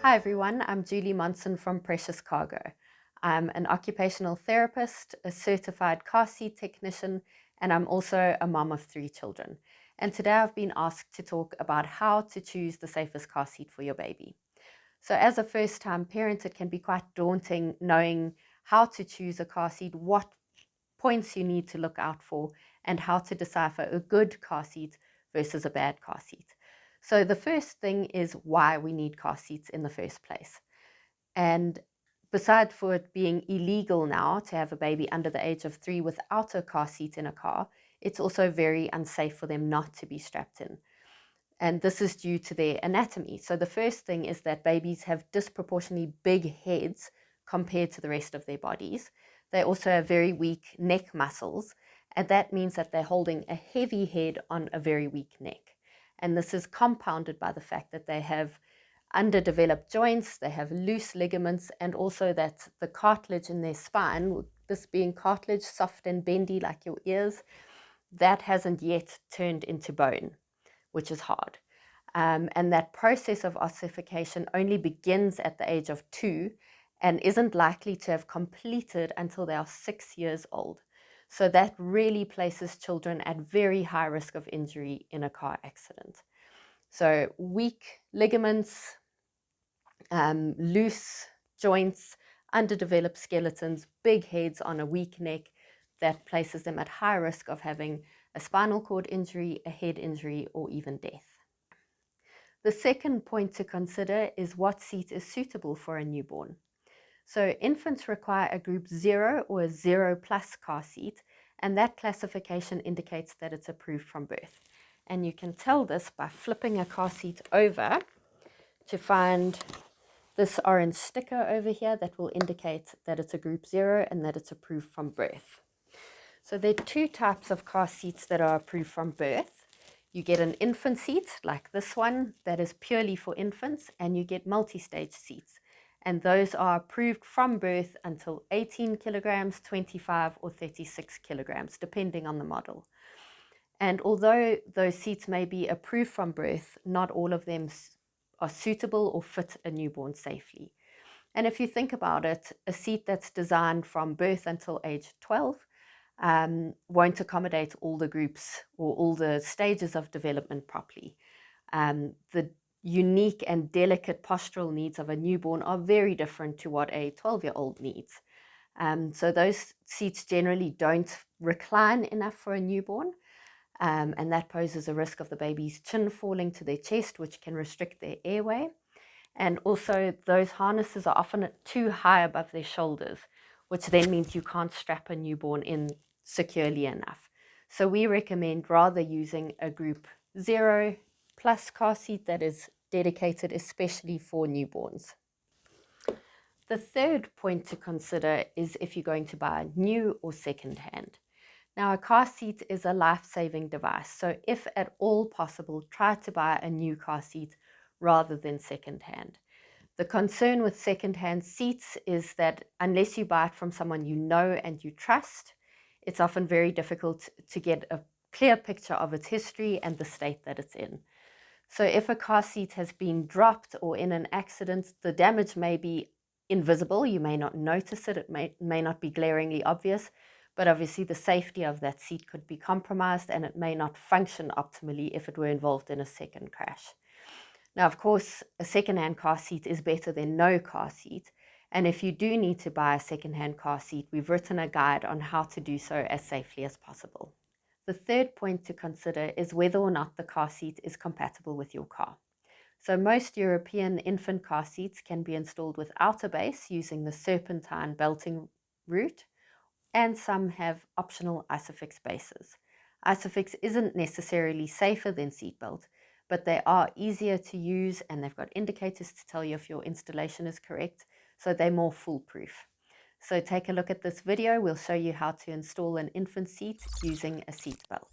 Hi everyone, I'm Julie Monson from Precious Cargo. I'm an occupational therapist, a certified car seat technician, and I'm also a mom of 3 children. And today I've been asked to talk about how to choose the safest car seat for your baby. So as a first-time parent, it can be quite daunting knowing how to choose a car seat, what points you need to look out for, and how to decipher a good car seat versus a bad car seat. So the first thing is why we need car seats in the first place. And besides for it being illegal now to have a baby under the age of 3 without a car seat in a car, it's also very unsafe for them not to be strapped in. And this is due to their anatomy. So the first thing is that babies have disproportionately big heads compared to the rest of their bodies. They also have very weak neck muscles, and that means that they're holding a heavy head on a very weak neck. And this is compounded by the fact that they have underdeveloped joints, they have loose ligaments, and also that the cartilage in their spine, this being cartilage, soft and bendy like your ears, that hasn't yet turned into bone, which is hard. And that process of ossification only begins at the age of 2 and isn't likely to have completed until they are 6 years old. So that really places children at very high risk of injury in a car accident. So weak ligaments, loose joints, underdeveloped skeletons, big heads on a weak neck, that places them at high risk of having a spinal cord injury, a head injury, or even death. The second point to consider is what seat is suitable for a newborn. So infants require a group 0 or a 0 plus car seat, and that classification indicates that it's approved from birth. And you can tell this by flipping a car seat over to find this orange sticker over here that will indicate that it's a group 0 and that it's approved from birth. So there are 2 types of car seats that are approved from birth. You get an infant seat like this one that is purely for infants, and you get multi-stage seats. And those are approved from birth until 18 kilograms, 25 or 36 kilograms, depending on the model. And although those seats may be approved from birth, not all of them are suitable or fit a newborn safely. And if you think about it, a seat that's designed from birth until age 12 won't accommodate all the groups or all the stages of development properly. The unique and delicate postural needs of a newborn are very different to what a 12-year-old needs. So those seats generally don't recline enough for a newborn, and that poses a risk of the baby's chin falling to their chest, which can restrict their airway. And also those harnesses are often too high above their shoulders, which then means you can't strap a newborn in securely enough. So we recommend rather using a group 0 plus car seat that is dedicated especially for newborns. The third point to consider is if you're going to buy new or second-hand. Now, a car seat is a life-saving device, so if at all possible, try to buy a new car seat rather than second-hand. The concern with second-hand seats is that unless you buy it from someone you know and you trust, it's often very difficult to get a clear picture of its history and the state that it's in. So if a car seat has been dropped or in an accident, the damage may be invisible. You may not notice it. It may not be glaringly obvious, but obviously the safety of that seat could be compromised and it may not function optimally if it were involved in a second crash. Now, of course, a second-hand car seat is better than no car seat. And if you do need to buy a second-hand car seat, we've written a guide on how to do so as safely as possible. The third point to consider is whether or not the car seat is compatible with your car. So most European infant car seats can be installed without a base using the serpentine belting route, and some have optional Isofix bases. Isofix isn't necessarily safer than seatbelt, but they are easier to use and they've got indicators to tell you if your installation is correct, so they're more foolproof. So take a look at this video. We'll show you how to install an infant seat using a seat belt.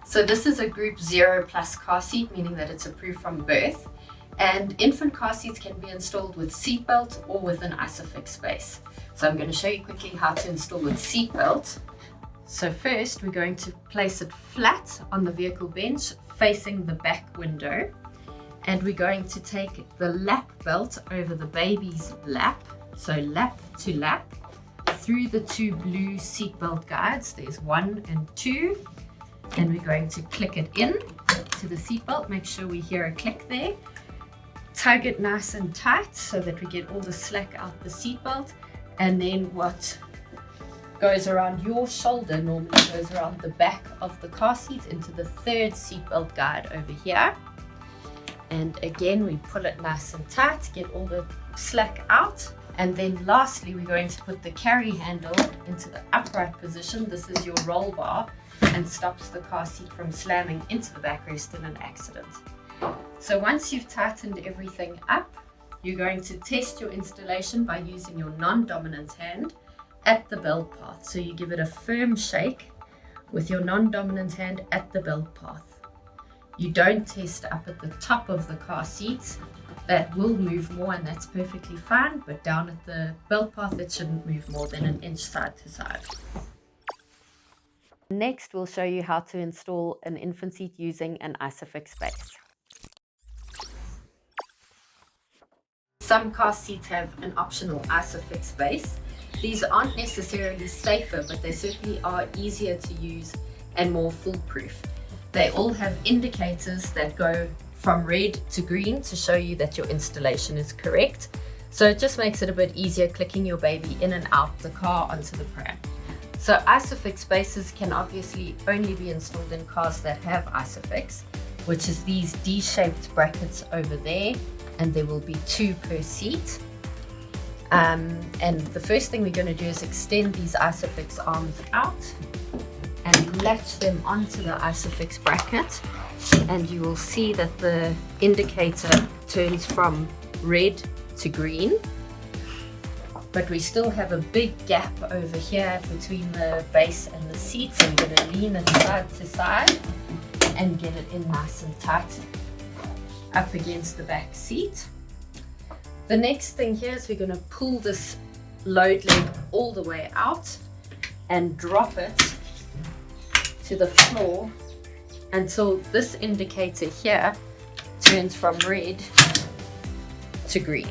So this is a group 0 plus car seat, meaning that it's approved from birth. And infant car seats can be installed with seat belt or with an Isofix base. So I'm going to show you quickly how to install with seat belt. So first we're going to place it flat on the vehicle bench, facing the back window, and we're going to take the lap belt over the baby's lap, so lap to lap, through the two blue seatbelt guides. There's 1 and 2, and we're going to click it in to the seatbelt. Make sure we hear a click there. Tug it nice and tight so that we get all the slack out the seatbelt, and then what goes around your shoulder normally goes around the back of the car seat into the third seatbelt guide over here. And again, we pull it nice and tight, get all the slack out. And then lastly, we're going to put the carry handle into the upright position. This is your roll bar and stops the car seat from slamming into the backrest in an accident. So once you've tightened everything up, you're going to test your installation by using your non-dominant hand at the belt path. So you give it a firm shake with your non-dominant hand at the belt path. You don't test up at the top of the car seat. That will move more, and that's perfectly fine, but down at the belt path it shouldn't move more than an inch side to side. Next, we'll show you how to install an infant seat using an Isofix base. Some car seats have an optional Isofix base. These aren't necessarily safer, but they certainly are easier to use and more foolproof. They all have indicators that go from red to green to show you that your installation is correct. So it just makes it a bit easier clicking your baby in and out the car onto the pram. So Isofix bases can obviously only be installed in cars that have Isofix, which is these D-shaped brackets over there, and there will be 2 per seat. And the first thing we're going to do is extend these Isofix arms out and latch them onto the Isofix bracket, and you will see that the indicator turns from red to green, but we still have a big gap over here between the base and the seat, so we're going to lean it side to side and get it in nice and tight up against the back seat. The next thing here is we're going to pull this load leg all the way out and drop it to the floor until this indicator here turns from red to green.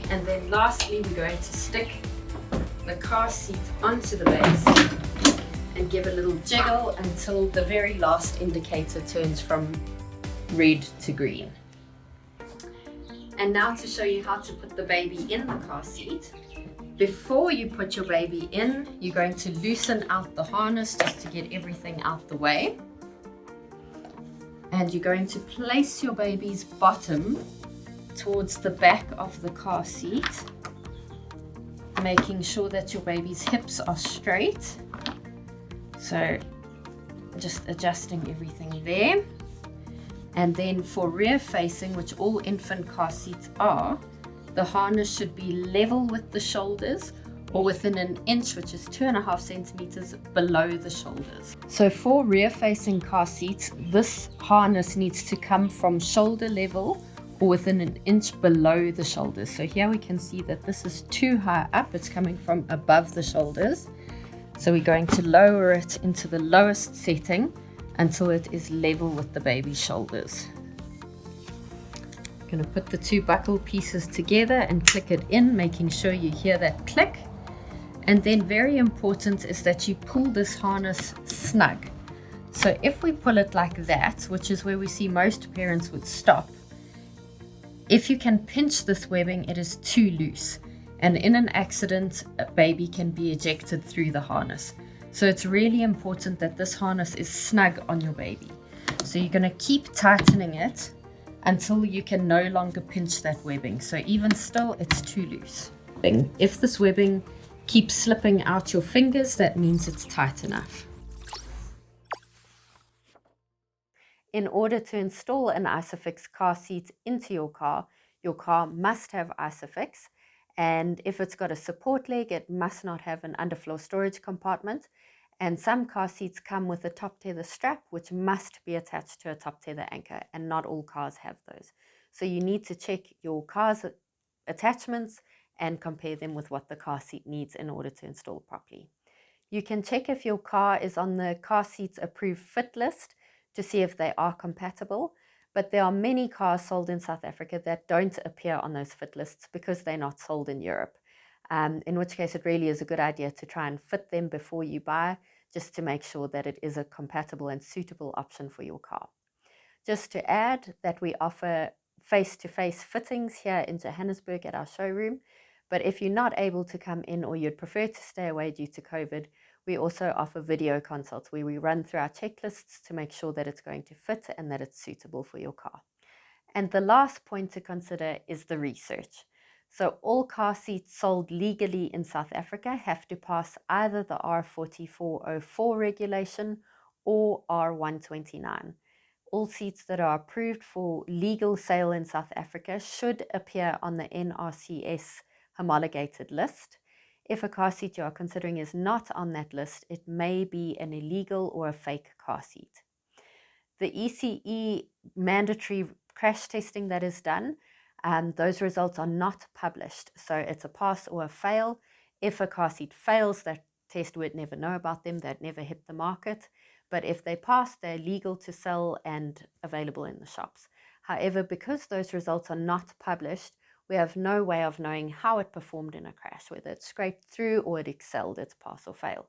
And then lastly, we're going to stick the car seat onto the base and give a little jiggle until the very last indicator turns from red to green. And now to show you how to put the baby in the car seat. Before you put your baby in, you're going to loosen out the harness just to get everything out the way. And you're going to place your baby's bottom towards the back of the car seat, making sure that your baby's hips are straight. So just adjusting everything there. And then for rear facing, which all infant car seats are, the harness should be level with the shoulders or within an inch, which is 2.5 centimeters below the shoulders. So for rear facing car seats, this harness needs to come from shoulder level or within an inch below the shoulders. So here we can see that this is too high up. It's coming from above the shoulders. So we're going to lower it into the lowest setting until it is level with the baby's shoulders. I'm going to put the 2 buckle pieces together and click it in, making sure you hear that click. And then very important is that you pull this harness snug. So if we pull it like that, which is where we see most parents would stop, if you can pinch this webbing, it is too loose. And in an accident, a baby can be ejected through the harness. So it's really important that this harness is snug on your baby. So you're going to keep tightening it until you can no longer pinch that webbing. So even still, it's too loose. If this webbing keeps slipping out your fingers, that means it's tight enough. In order to install an Isofix car seat into your car must have Isofix. And if it's got a support leg, it must not have an underfloor storage compartment. And some car seats come with a top tether strap, which must be attached to a top tether anchor, and not all cars have those. So you need to check your car's attachments and compare them with what the car seat needs in order to install properly. You can check if your car is on the car seats approved fit list to see if they are compatible. But there are many cars sold in South Africa that don't appear on those fit lists because they're not sold in Europe. In which case, it really is a good idea to try and fit them before you buy, just to make sure that it is a compatible and suitable option for your car. Just to add that we offer face-to-face fittings here in Johannesburg at our showroom, but if you're not able to come in or you'd prefer to stay away due to COVID, we also offer video consults where we run through our checklists to make sure that it's going to fit and that it's suitable for your car. And the last point to consider is the research. So all car seats sold legally in South Africa have to pass either the R4404 regulation or R129. All seats that are approved for legal sale in South Africa should appear on the NRCS homologated list. If a car seat you are considering is not on that list, it may be an illegal or a fake car seat. The ECE mandatory crash testing that is done, those results are not published. So it's a pass or a fail. If a car seat fails, that test would never know about them. They'd never hit the market. But if they pass, they're legal to sell and available in the shops. However, because those results are not published, we have no way of knowing how it performed in a crash, whether it scraped through or it excelled its pass or fail.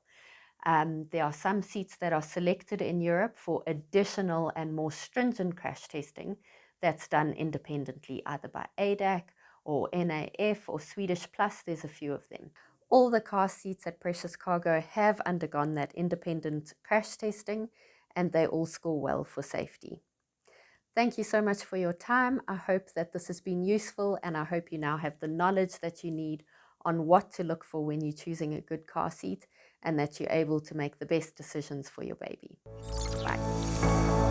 There are some seats that are selected in Europe for additional and more stringent crash testing that's done independently, either by ADAC or NAF or Swedish Plus. There's a few of them. All the car seats at Precious Cargo have undergone that independent crash testing, and they all score well for safety. Thank you so much for your time. I hope that this has been useful, and I hope you now have the knowledge that you need on what to look for when you're choosing a good car seat, and that you're able to make the best decisions for your baby. Bye.